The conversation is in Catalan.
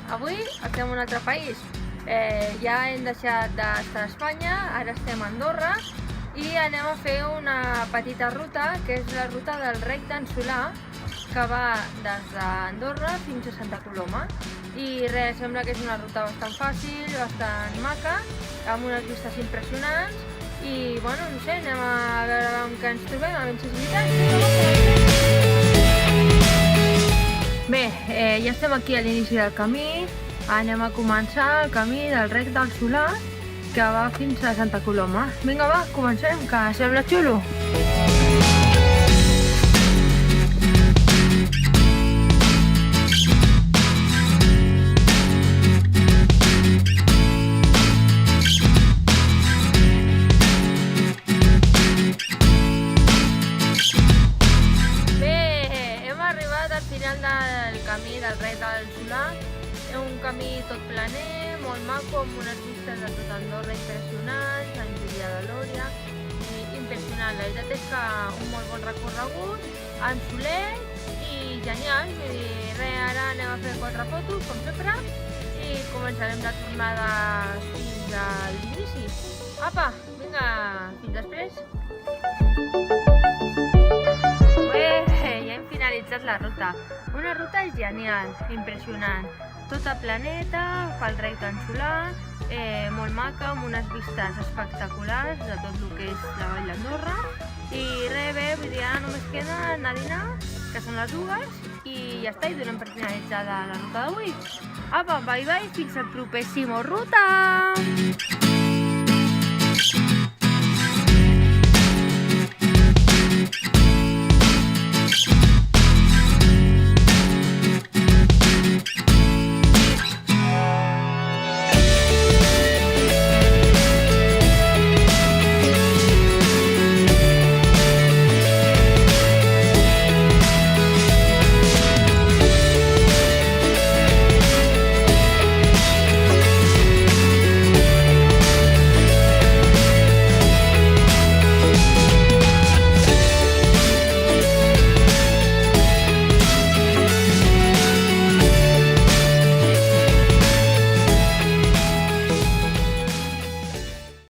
Avui estem en un altre país. Ja hem deixat d'estar a Espanya, ara estem a Andorra i anem a fer una petita ruta, que és la ruta del Rec d'en Solà, que va des d'Andorra fins a Santa Coloma. I res, sembla que és una ruta bastant fàcil, bastant maca, amb unes vistes impressionants. I, bueno, no sé, anem a veure amb què ens trobem, a veure si és veritat. Bé, ja estem aquí a l'inici del camí. Anem a començar el camí del Rec del Solà, que va fins a Santa Coloma. Vinga, va, comencem, que sembla xulo. Del camí del Rec del Solà. És un camí tot planer, molt maco, amb unes vistes de tot Andorra impressionants, Sant Julià de Lòria, impressionant. La veritat és que un molt bon recorregut, en solet i genial. Vull dir, res, ara anem a fer 4 fotos, com sempre, i començarem la tornada fins a l'inici. Apa, vinga, fins després. Ja hem finalitzat la ruta. Una ruta genial, impressionant. Tota planeta, pel Rec d'en Solà, molt maca, amb unes vistes espectaculars de tot el que és la Vall d'Andorra. I res, bé, vull dir, ara només queda anar a dinar, que són les 2, i ja està, i donem per finalitzada la ruta d'avui. Apa, bye bye, fins al propésimo ruta!